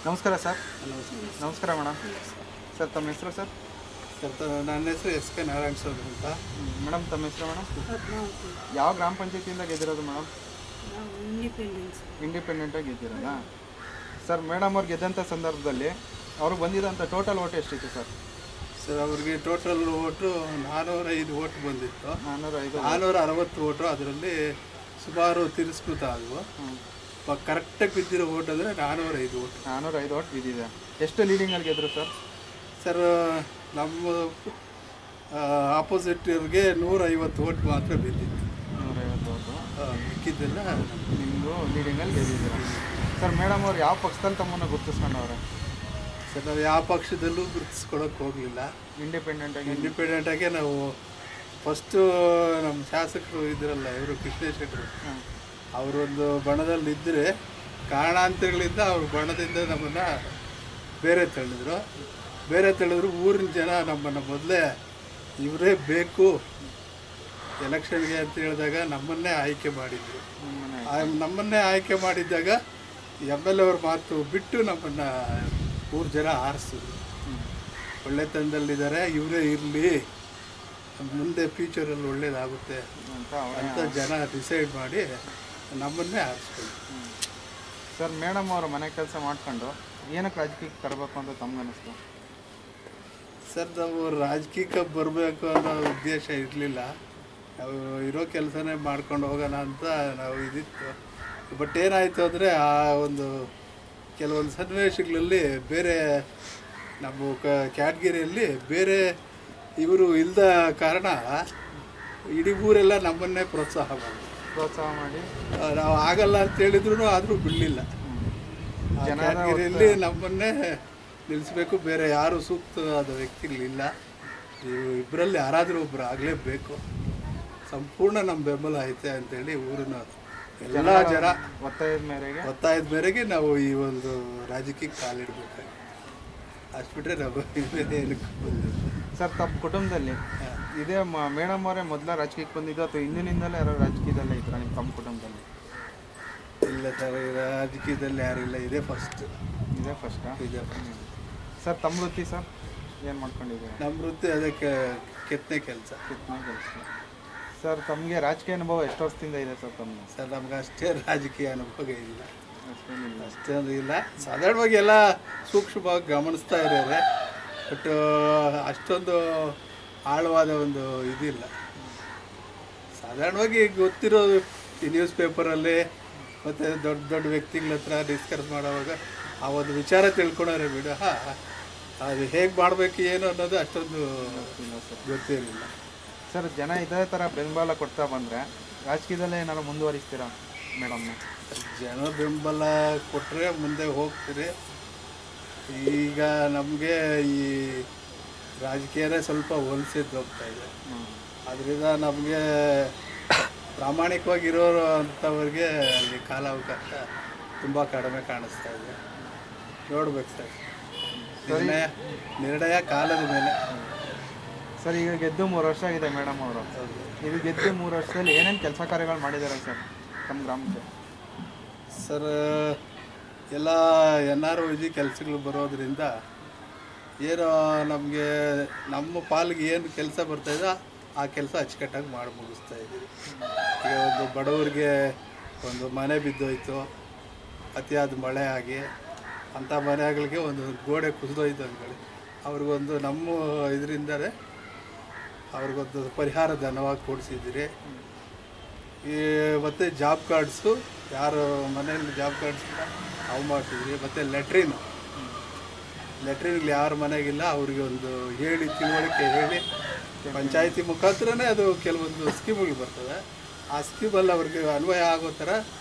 ನಮಸ್ಕಾರ ಸರ್. ನಮಸ್ಕಾರ ನಮಸ್ಕಾರ ಮೇಡಮ್. ಸರ್ ತಮ್ಮ ಹೆಸರು ಸರ್? ಸರ್ ನನ್ನ ಹೆಸರು ಎಸ್ ಕೆ ನಾರಾಯಣ ಸ್ವಾಮಿ ಅಂತ. ಮೇಡಮ್ ತಮ್ಮ ಹೆಸರು ಮೇಡಮ್? ಯಾವ ಗ್ರಾಮ ಪಂಚಾಯತಿಯಿಂದ ಗೆದ್ದಿರೋದು ಮೇಡಮ್? ಇಂಡಿಪೆಂಡೆಂಟಾಗಿ ಗೆದ್ದಿರೋದಾ ಸರ್? ಮೇಡಮ್ ಅವ್ರು ಗೆದ್ದಂಥ ಸಂದರ್ಭದಲ್ಲಿ ಅವ್ರಿಗೆ ಬಂದಿರೋಂಥ ಟೋಟಲ್ ಓಟ್ ಎಷ್ಟಿತ್ತು ಸರ್? ಸರ್ ಅವ್ರಿಗೆ ಟೋಟಲ್ ಓಟು 405 ಓಟ್ ಬಂದಿತ್ತು. 405. 460 ಓಟು ಅದರಲ್ಲಿ ಸುಮಾರು ತಿರಸ್ಕೃತ ಆದವು. ಕರೆಕ್ಟಾಗಿ ಬಿದ್ದಿರೋ ಓಟ್ ಅಂದರೆ 405 ಓಟ್. 405 ಓಟ್ ಬಿದ್ದಿದೆ. ಎಷ್ಟು ಲೀಡಿಂಗಲ್ಲಿ ಗೆದ್ದರು ಸರ್? ಸರ್ ನಮ್ಮ ಆಪೋಸಿಟ್ಗೆ 150 ಓಟ್ ಮಾತ್ರ ಬಿದ್ದಿತ್ತು. 150 ಓಟು ಮಿಕ್ಕಿದ್ದೆಲ್ಲ ನಿಮ್ಮದು ಲೀಡಿಂಗಲ್ಲಿ ಗೆದ್ದಿದ್ದೀರ ಸರ್. ಮೇಡಮ್ ಅವ್ರು ಯಾವ ಪಕ್ಷದಲ್ಲಿ ತಮ್ಮನ್ನು ಗುರುತಿಸ್ಕೊಂಡವ್ರೆ? ಸರ್ ನಾವು ಯಾವ ಪಕ್ಷದಲ್ಲೂ ಗುರುತಿಸ್ಕೊಳಕ್ಕೆ ಹೋಗಲಿಲ್ಲ. ಇಂಡಿಪೆಂಡೆಂಟಾಗೆ ನಾವು ಫಸ್ಟು ನಮ್ಮ ಶಾಸಕರು ಇದ್ರಲ್ಲ, ಇವರು ಕೃಷ್ಣೇಶ್ ಶೆಟ್ಟರು, ಅವರೊಂದು ಬಣದಲ್ಲಿದ್ದರೆ ಕಾರಣಾಂತರಗಳಿಂದ ಅವ್ರ ಬಣದಿಂದ ನಮ್ಮನ್ನು ಬೇರೆ ತಳ್ಳಿದ್ರು. ಊರಿನ ಜನ ನಮ್ಮನ್ನು ಮೊದಲೇ ಇವರೇ ಬೇಕು ಎಲೆಕ್ಷನ್ಗೆ ಅಂತ ಹೇಳಿದಾಗ ನಮ್ಮನ್ನೇ ಆಯ್ಕೆ ಮಾಡಿದರು. ನಮ್ಮನ್ನೇ ಆಯ್ಕೆ ಮಾಡಿದ್ದಾಗ MLA ಅವ್ರ ಮಾತು ಬಿಟ್ಟು ನಮ್ಮನ್ನು ಊರು ಜನ ಆರಿಸಿದ್ರು. ಒಳ್ಳೆತನದಲ್ಲಿದ್ದಾರೆ, ಇವರೇ ಇರಲಿ, ಮುಂದೆ ಫ್ಯೂಚರಲ್ಲಿ ಒಳ್ಳೇದಾಗುತ್ತೆ ಅಂತ ಜನ ಡಿಸೈಡ್ ಮಾಡಿ ನಮ್ಮನ್ನೇ ಆರಿಸ್ಕೊಂಡು. ಸರ್ ಮೇಡಮ್ ಅವರು ಮನೆ ಕೆಲಸ ಮಾಡ್ಕೊಂಡು ಏನಕ್ಕೆ ರಾಜಕೀಯಕ್ಕೆ ತರಬೇಕು ಅಂತ ತಮ್ಗನ್ನಿಸ್ತು? ಸರ್ ನಾವು ರಾಜಕೀಯಕ್ಕೆ ಬರಬೇಕು ಅನ್ನೋ ಉದ್ದೇಶ ಇರಲಿಲ್ಲ. ನಾವು ಇರೋ ಕೆಲಸನೇ ಮಾಡ್ಕೊಂಡು ಹೋಗೋಣ ಅಂತ ನಾವು ಇದಿತ್ತು. ಬಟ್ ಏನಾಯಿತು ಅಂದರೆ ಆ ಒಂದು ಕೆಲವೊಂದು ಸನ್ನಿವೇಶಗಳಲ್ಲಿ ಬೇರೆ ನಮ್ಮ ಕ್ಯಾಟಗಿರಿಯಲ್ಲಿ ಬೇರೆ ಇವರು ಇಲ್ಲದ ಕಾರಣ ಇಡೀ ಊರೆಲ್ಲ ನಮ್ಮನ್ನೇ ಪ್ರೋತ್ಸಾಹ ಮಾಡಿ ನಾವು ಆಗಲ್ಲ ಅಂತ ಹೇಳಿದ್ರು ಆದರೂ ಬಿಡಲಿಲ್ಲ. ಕ್ಯಾಟಗಿರಿಯಲ್ಲಿ ನಮ್ಮನ್ನೇ ನಿಲ್ಲಿಸ್ಬೇಕು, ಬೇರೆ ಯಾರು ಸೂಕ್ತವಾದ ವ್ಯಕ್ತಿಗಳಿಲ್ಲ, ಇಬ್ಬರಲ್ಲಿ ಯಾರಾದರೂ ಒಬ್ಬರು ಆಗಲೇಬೇಕು, ಸಂಪೂರ್ಣ ನಮ್ಮ ಬೆಂಬಲ ಐತೆ ಅಂತೇಳಿ ಊರಿನ ಎಲ್ಲ ಜನ ಒತ್ತಾಯದ ಮೇರೆಗೆ ನಾವು ಈ ಒಂದು ರಾಜಕೀಯಕ್ಕೆ ಕಾಲಿಡಬೇಕಾಗಿ ಅಷ್ಟು ಬಿಟ್ಟರೆ ನಾವು ಏನಕ್ಕೆ ಬಂದಿಲ್ಲ. ಸರ್ ತಮ್ಮ ಕುಟುಂಬದಲ್ಲಿ ಇದೇ ಮೇಡಮ್ ಅವರೇ ಮೊದಲ ರಾಜಕೀಯಕ್ಕೆ ಬಂದಿದ್ದು ಅಥವಾ ಹಿಂದಿನಿಂದಲೇ ಯಾರೋ ರಾಜಕೀಯದಲ್ಲೇ ಇದ್ರ ನಿಮ್ಮ ತಮ್ಮ ಕುಟುಂಬದಲ್ಲಿ? ಇಲ್ಲ ಸರ್, ರಾಜಕೀಯದಲ್ಲಿ ಯಾರಿಲ್ಲ, ಇದೇ ಫಸ್ಟಾ? ಇದೇ ಫಸ್ಟ್. ಸರ್ ತಮ್ಮ ವೃತ್ತಿ ಸರ್ ಏನು ಮಾಡ್ಕೊಂಡಿದ್ದೀವಿ? ನಮ್ಮ ವೃತ್ತಿ ಅದಕ್ಕೆ ಕೆತ್ತನೆ ಕೆಲಸ. ಸರ್ ತಮಗೆ ರಾಜಕೀಯ ಅನುಭವ ಎಷ್ಟು ವರ್ಷದಿಂದ ಇದೆ ಸರ್ ತಮಗೆ? ಸರ್ ನಮ್ಗೆ ಅಷ್ಟೇ ರಾಜಕೀಯ ಅನುಭವ ಇಲ್ಲ, ಅಷ್ಟೊಂದು ಇಲ್ಲ. ಸಾಧಾರಣವಾಗಿ ಎಲ್ಲ ಸೂಕ್ಷ್ಮವಾಗಿ ಗಮನಿಸ್ತಾ ಇದ್ದಾರೆ, ಬಟ್ ಅಷ್ಟೊಂದು ಆಳವಾದ ಒಂದು ಇದಿಲ್ಲ. ಸಾಧಾರಣವಾಗಿ ಗೊತ್ತಿರೋದು ಈ ನ್ಯೂಸ್ ಪೇಪರಲ್ಲಿ ಮತ್ತು ದೊಡ್ಡ ದೊಡ್ಡ ವ್ಯಕ್ತಿಗಳ ಹತ್ರ ಡಿಸ್ಕಸ್ ಮಾಡೋವಾಗ ಆ ಒಂದು ವಿಚಾರ ತಿಳ್ಕೊಂಡ್ರೆ ಬಿಡು, ಅದು ಹೇಗೆ ಮಾಡಬೇಕು ಏನು ಅನ್ನೋದು ಅಷ್ಟೊಂದು ಗೊತ್ತಿರಲಿಲ್ಲ. ಸರ್ ಜನ ಇದೇ ಥರ ಬೆಂಬಲ ಕೊಡ್ತಾ ಬಂದರೆ ರಾಜಕೀಯದಲ್ಲೇ ಏನಾದ್ರು ಮುಂದುವರಿಸ್ತೀರಾ ಮೇಡಮ್ನ? ಜನ ಬೆಂಬಲ ಕೊಟ್ಟರೆ ಮುಂದೆ ಹೋಗ್ತೀರಿ. ಈಗ ನಮಗೆ ಈ ರಾಜಕೀಯನೇ ಸ್ವಲ್ಪ ಹೋಲಿಸಿದ್ದು ಹೋಗ್ತಾ ಇದೆ. ಅದರಿಂದ ನಮಗೆ ಪ್ರಾಮಾಣಿಕವಾಗಿರೋರು ಅಂಥವ್ರಿಗೆ ಅಲ್ಲಿ ಕಾಲಾವಕಾಶ ತುಂಬ ಕಡಿಮೆ ಕಾಣಿಸ್ತಾ ಇದೆ. ನೋಡ್ಬೇಕು ಸರ್, ನಿರ್ಣಯ ಕಾಲದ ಮೇಲೆ. ಸರ್ ಈಗ ಗೆದ್ದು 3 ವರ್ಷ ಆಗಿದೆ ಮೇಡಮ್ ಅವರು. ಇದು ಗೆದ್ದು 3 ವರ್ಷದಲ್ಲಿ ಏನೇನು ಕೆಲಸ ಕಾರ್ಯಗಳು ಮಾಡಿದ್ದಾರೆ ಸರ್ ತಮ್ಮ ಗ್ರಾಮಕ್ಕೆ? ಸರ್ ಎಲ್ಲ NROG ಕೆಲಸಗಳು ಬರೋದ್ರಿಂದ ಏನೋ ನಮಗೆ ನಮ್ಮ ಪಾಲಿಗೆ ಏನು ಕೆಲಸ ಬರ್ತಾಯಿದೆ ಆ ಕೆಲಸ ಅಚ್ಚುಕಟ್ಟಾಗಿ ಮಾಡಿ ಮುಗಿಸ್ತಾ ಇದ್ದೀವಿ. ಈಗ ಒಂದು ಬಡವರಿಗೆ ಒಂದು ಮನೆ ಬಿದ್ದೋಯ್ತು, ಅತಿಯಾದ ಮಳೆ ಆಗಿ ಅಂಥ ಮನೆಗಳಿಗೆ ಒಂದು ಗೋಡೆ ಕುಸಿದೋಯ್ತು ಅಂದ್ಕೊಳ್ಳಿ, ಅವ್ರಿಗೊಂದು ನಮ್ಮ ಇದರಿಂದಲೇ ಅವ್ರಿಗೊಂದು ಪರಿಹಾರ ಧನವಾಗಿ ಕೊಡಿಸಿದ್ದೀರಿ. ಈ ಮತ್ತು ಜಾಬ್ ಕಾರ್ಡ್ಸು ಯಾರು ಮನೆಯಲ್ಲಿ ಜಾಬ್ ಕಾರ್ಡ್ಸ್ ಅವು ಮಾಡಿಸಿದ್ರಿ. ಮತ್ತು ಲೆಟ್ರಿನ್ಗಳು ಯಾರ ಮನೆಗಿಲ್ಲ ಅವ್ರಿಗೆ ಒಂದು ಹೇಳಿ ತಿಳುವಳಿಕೆ ಹೇಳಿ ಪಂಚಾಯತಿ ಮುಖಾಂತರನೇ ಅದು ಕೆಲವೊಂದು ಸ್ಕೀಮ್ಗಳು ಬರ್ತದೆ. ಆ ಸ್ಕೀಮಲ್ಲಿ ಅವ್ರಿಗೆ ಅನ್ವಯ ಆಗೋ ಥರ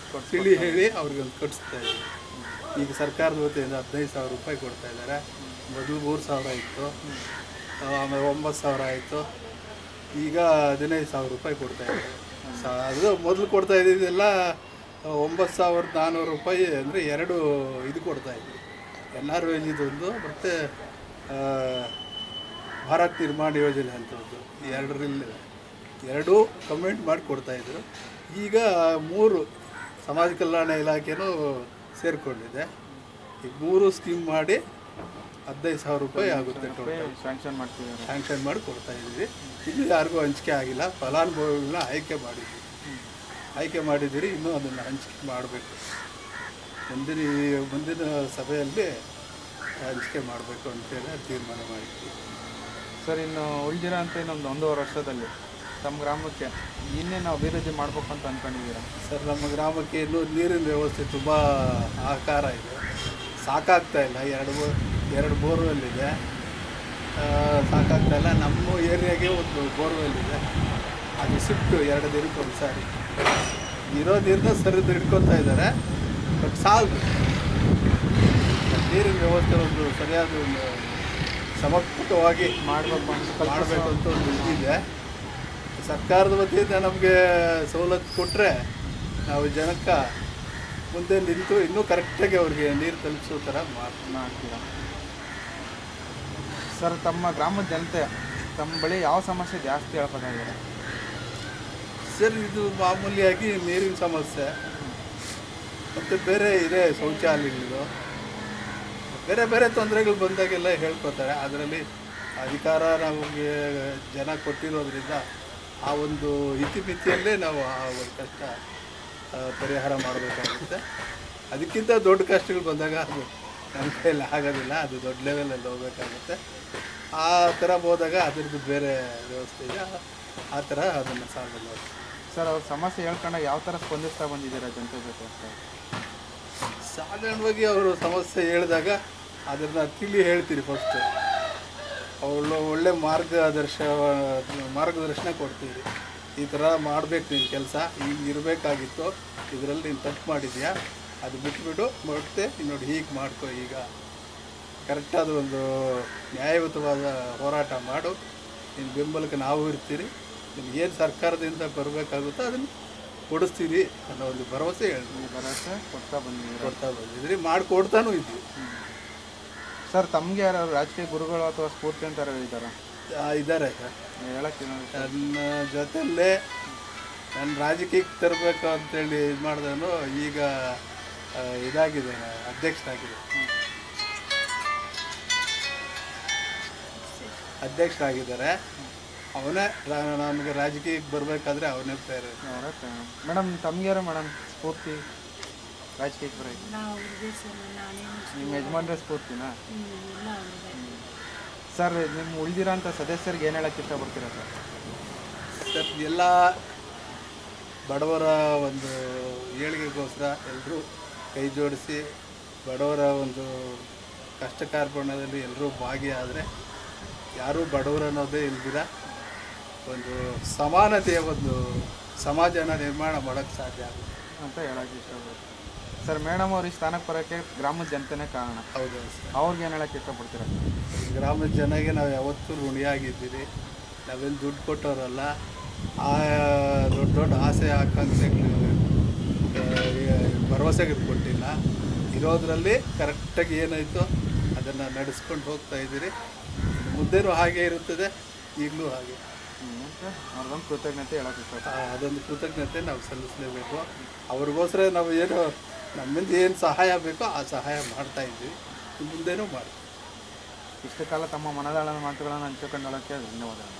ತಿಳಿ ಹೇಳಿ ಅವ್ರಿಗೆ ಒಂದು ಕಟ್ಟಿಸ್ತಾ ಇದ್ದೀವಿ. ಈಗ ಸರ್ಕಾರದ ವತಿಯಿಂದ 15,000 ರೂಪಾಯಿ ಕೊಡ್ತಾಯಿದ್ದಾರೆ. ಮೊದಲು 3,000 ಇತ್ತು, ಆಮೇಲೆ 9,000 ಆಯಿತು, ಈಗ 15,000 ರೂಪಾಯಿ ಕೊಡ್ತಾಯಿದ್ದಾರೆ. ಅದು ಮೊದಲು ಕೊಡ್ತಾ ಇದ್ದಿದ್ದೆಲ್ಲ 9,400 ರೂಪಾಯಿ ಅಂದರೆ 2 ಇದು ಕೊಡ್ತಾಯಿದ್ವಿ, NROGದೊಂದು ಮತ್ತು ಭಾರತ್ ನಿರ್ಮಾಣ ಯೋಜನೆ ಅಂತ ಒಂದು 2 ಕಮೆಂಟ್ ಮಾಡಿ ಕೊಡ್ತಾಯಿದ್ರು. ಈಗ 3 ಸಮಾಜ ಕಲ್ಯಾಣ ಇಲಾಖೆನೂ ಸೇರಿಕೊಂಡಿದೆ. ಈಗ 3 ಸ್ಕೀಮ್ ಮಾಡಿ 15,000 ರೂಪಾಯಿ ಆಗುತ್ತೆ ಟೋಟಲ್ ಸ್ಯಾಂಕ್ಷನ್ ಮಾಡ್ತಿದ್ದಾರೆ. ಸ್ಯಾಂಕ್ಷನ್ ಮಾಡಿ ಕೊಡ್ತಾ ಇದ್ದೀವಿ. ಇನ್ನೂ ಯಾರಿಗೂ ಹಂಚಿಕೆ ಆಗಿಲ್ಲ. ಫಲಾನುಭವಿಗಳನ್ನ ಆಯ್ಕೆ ಮಾಡಿದ್ದೀರಿ. ಇನ್ನೂ ಅದನ್ನು ಹಂಚಿಕೆ ಮಾಡಬೇಕು. ಮುಂದಿನ ಸಭೆಯಲ್ಲಿ ಹಂಚಿಕೆ ಮಾಡಬೇಕು ಅಂತೇಳಿ ತೀರ್ಮಾನ ಮಾಡಿದ್ವಿ. ಸರ್, ಇನ್ನು ಉಳಿದಿರೋ ಅಂತ ಇನ್ನೊಂದು 1.5 ವರ್ಷದಲ್ಲಿ ತಮ್ಮ ಗ್ರಾಮಕ್ಕೆ ಇನ್ನೇನು ಅಭಿವೃದ್ಧಿ ಮಾಡ್ಬೇಕು ಅಂತ ಅಂದ್ಕೊಂಡಿದ್ದೀರಾ? ಸರ್, ನಮ್ಮ ಗ್ರಾಮಕ್ಕೆ ಇನ್ನೂ ನೀರಿನ ವ್ಯವಸ್ಥೆ ತುಂಬ ಆಕಾರ ಇದೆ. ಸಾಕಾಗ್ತಾ ಇಲ್ಲ. ಎರಡು ಬೋರ್ವೆಲ್ ಇದೆ, ಸಾಕಾಗ್ತಾ ಇಲ್ಲ. ನಮ್ಮ ಏರಿಯಾಗೆ ಒಂದು ಬೋರ್ವೆಲ್ ಇದೆ, ಅದು ಶಿಫ್ಟು 2 ದಿನಕ್ಕೆ ಒಂದು ಸಾರಿ. ಇರೋ ನೀರನ್ನ ಸರಿದು ಹಿಡ್ಕೊತಾ ಇದ್ದಾರೆ, ಬಟ್ ಸಾಲದು. ನೀರಿನ ವ್ಯವಸ್ಥೆ ಒಂದು ಸರಿಯಾದ ಒಂದು ಸಮರ್ಪಕವಾಗಿ ಮಾಡಬೇಕು ಅಂತ ಒಂದು ಇದಿದೆ. ಸರ್ಕಾರದ ವತಿಯಿಂದ ನಮಗೆ ಸವಲತ್ತು ಕೊಟ್ಟರೆ ನಾವು ಜನಕ್ಕೆ ಮುಂದೆ ನಿಂತು ಇನ್ನೂ ಕರೆಕ್ಟಾಗಿ ಅವ್ರಿಗೆ ನೀರು ತಲುಪಿಸೋ ಥರ ಮಾಡ್ತೀರ. ಸರ್, ತಮ್ಮ ಗ್ರಾಮದ ಜನತೆ ತಮ್ಮ ಬಳಿ ಯಾವ ಸಮಸ್ಯೆ ಜಾಸ್ತಿ ಹೇಳ್ಬೇಕಾಗಿದೆ? ಸರ್, ಇದು ಮಾಮೂಲಿಯಾಗಿ ನೀರಿನ ಸಮಸ್ಯೆ ಮತ್ತು ಬೇರೆ ಇದೆ, ಶೌಚಾಲಯಗಳು, ಬೇರೆ ತೊಂದರೆಗಳು ಬಂದಾಗೆಲ್ಲ ಹೇಳ್ಕೊತಾರೆ. ಅದರಲ್ಲಿ ಅಧಿಕಾರ ನಮಗೆ ಜನ ಕೊಟ್ಟಿರೋದ್ರಿಂದ ಆ ಒಂದು ಇತಿಮಿತಿಯಲ್ಲೇ ನಾವು ಆ ಒಂದು ಕಷ್ಟ ಪರಿಹಾರ ಮಾಡಬೇಕಾಗುತ್ತೆ. ಅದಕ್ಕಿಂತ ದೊಡ್ಡ ಕಷ್ಟಗಳು ಬಂದಾಗ ಅದು ನಮ್ಮ ಕೈಯಲ್ಲಿ ಆಗೋದಿಲ್ಲ, ಅದು ದೊಡ್ಡ ಲೆವೆಲಲ್ಲಿ ಹೋಗಬೇಕಾಗುತ್ತೆ. ಆ ಥರ ಹೋದಾಗ ಅದರದ್ದು ಬೇರೆ ವ್ಯವಸ್ಥೆ ಇದೆ, ಆ ಥರ ಅದನ್ನು ಸಾಲ್ವ್ ಮಾಡಿ. ಸರ್, ಅವ್ರ ಸಮಸ್ಯೆ ಹೇಳ್ಕೊಂಡಾಗ ಯಾವ ಥರ ಸ್ಪಂದಿಸ್ತಾ ಬಂದಿದ್ದೀರಾ ಜನತೆ ಜೊತೆ? ಸಾಧಾರಣವಾಗಿ ಅವರು ಸಮಸ್ಯೆ ಹೇಳಿದಾಗ ಅದನ್ನು ಹೇಳ್ತೀರಿ. ಫಸ್ಟು ಒಳ್ಳೆ ಮಾರ್ಗದರ್ಶನ ಕೊಡ್ತೀವಿ. ಈ ಥರ ಮಾಡಬೇಕು, ನೀನು ಕೆಲಸ ಈಗ ಇರಬೇಕಾಗಿತ್ತು, ಇದರಲ್ಲಿ ನೀನು ತಪ್ಪು ಮಾಡಿದ್ಯಾ, ಅದು ಬಿಟ್ಬಿಡು, ಮತ್ತೆ ನೋಡಿ ಹೀಗೆ ಮಾಡ್ಕೊ, ಈಗ ಕರೆಕ್ಟಾದ ಒಂದು ನ್ಯಾಯಯುತವಾದ ಹೋರಾಟ ಮಾಡು, ನಿನ್ನ ಬೆಂಬಲಕ್ಕೆ ನಾವು ಇರ್ತೀರಿ, ನಿಮಗೇನು ಸರ್ಕಾರದಿಂದ ಬರಬೇಕಾಗುತ್ತೋ ಅದನ್ನು ಕೊಡಿಸ್ತೀವಿ ಅನ್ನೋ ಒಂದು ಭರವಸೆ ಕೊಡ್ತಾ ಬಂದಿದ್ರಿ, ಮಾಡಿಕೊಡ್ತಾನೂ ಇದ್ವಿ. ಸರ್, ತಮಗೆ ಯಾರು ರಾಜಕೀಯ ಗುರುಗಳು ಅಥವಾ ಸ್ಫೂರ್ತಿ ಅಂತ ಇದ್ದಾರೆ? ಸರ್, ಹೇಳಕ್ಕೆ ನನ್ನ ಜೊತೆಯಲ್ಲೇ ನಾನು ರಾಜಕೀಯಕ್ಕೆ ತರಬೇಕು ಅಂತೇಳಿ ಇದು ಮಾಡಿದನು. ಈಗ ಇದಾಗಿದೆ, ಅಧ್ಯಕ್ಷರಾಗಿದ್ದಾರೆ. ಅವನೇ ನಮಗೆ ರಾಜಕೀಯಕ್ಕೆ ಬರಬೇಕಾದ್ರೆ ಅವನೇ ಪ್ರೇರಣೆ. ಮೇಡಮ್, ತಮ್ಗ್ಯಾರು ಮೇಡಮ್ ಸ್ಫೂರ್ತಿ ರಾಜಕೀಯಕ್ಕೆ ಬರೋಕ್ಕೆ? ನಿಮ್ಮ ಯಜಮಾನ್ರೆ ಸ್ಫೂರ್ತಿನಾ? ಸರ್, ನಿಮ್ಮ ಉಳಿದಿರೋಂಥ ಸದಸ್ಯರಿಗೆ ಏನು ಹೇಳಕ್ಕೆ ಇಷ್ಟಪಡ್ತೀರಾ ಸರ್? ಸರ್, ಎಲ್ಲ ಬಡವರ ಒಂದು ಏಳಿಗೆಗೋಸ್ಕರ ಎಲ್ಲರೂ ಕೈ ಜೋಡಿಸಿ ಬಡವರ ಒಂದು ಕಷ್ಟ ಕಾರ್ಪಣ್ಯದಲ್ಲಿ ಎಲ್ಲರೂ ಭಾಗಿಯಾದರೆ ಯಾರೂ ಬಡವರು ಅನ್ನೋದೇ ಇಲ್ದಿರ ಒಂದು ಸಮಾನತೆಯ ಒಂದು ಸಮಾಜನ ನಿರ್ಮಾಣ ಮಾಡೋಕ್ಕೆ ಸಾಧ್ಯ ಆಗುತ್ತೆ ಅಂತ ಹೇಳೋಕ್ಕೆ ಇಷ್ಟಪಡ್ತೀನಿ. ಸರ್, ಮೇಡಮ್ ಅವ್ರಿಗೆ ಸ್ಥಾನಕ್ಕೆ ಬರೋಕ್ಕೆ ಗ್ರಾಮದ ಜನತೆನೇ ಕಾರಣ. ಹೌದು ಸರ್. ಅವ್ರಿಗೆ ಏನು ಹೇಳೋಕ್ಕೆ ಇಷ್ಟಪಡ್ತೀರ? ಗ್ರಾಮದ ಜನಗೆ ನಾವು ಯಾವತ್ತೂ ಋಣಿಯಾಗಿದ್ದೀರಿ. ನಾವೇನು ದುಡ್ಡು ಕೊಟ್ಟವರಲ್ಲ. ಆ ದೊಡ್ಡ ಆಸೆ ಆಕಾಂಕ್ಷೆಗಳು ಭರವಸೆಗಳು ಕೊಟ್ಟಿಲ್ಲ. ಇರೋದರಲ್ಲಿ ಕರೆಕ್ಟಾಗಿ ಏನಾಯಿತು ಅದನ್ನು ನಡೆಸ್ಕೊಂಡು ಹೋಗ್ತಾ ಇದ್ದೀರಿ. ಮುಂದೆನೂ ಹಾಗೆ ಇರುತ್ತದೆ, ಈಗಲೂ ಹಾಗೆ. ಅವ್ರಿಗೊಂದು ಕೃತಜ್ಞತೆ ಹೇಳೋಕ್ಕೆ ಇಷ್ಟ. ಅದೊಂದು ಕೃತಜ್ಞತೆ ನಾವು ಸಲ್ಲಿಸಲೇಬೇಕು. ಅವ್ರಿಗೋಸ್ಕರ ನಾವು ಏನು ನಮ್ಮಿಂದ ಏನು ಸಹಾಯ ಬೇಕೋ ಆ ಸಹಾಯ ಮಾಡ್ತಾ ಇದ್ದೀವಿ, ಮುಂದೇನೂ ಮಾಡಿ. ಇಷ್ಟು ಕಾಲ ತಮ್ಮ ಮನದಾಳದ ಮಾತುಗಳನ್ನು ಹಂಚಿಕೊಳ್ಳೋಕ್ಕೆ ಧನ್ಯವಾದಗಳು.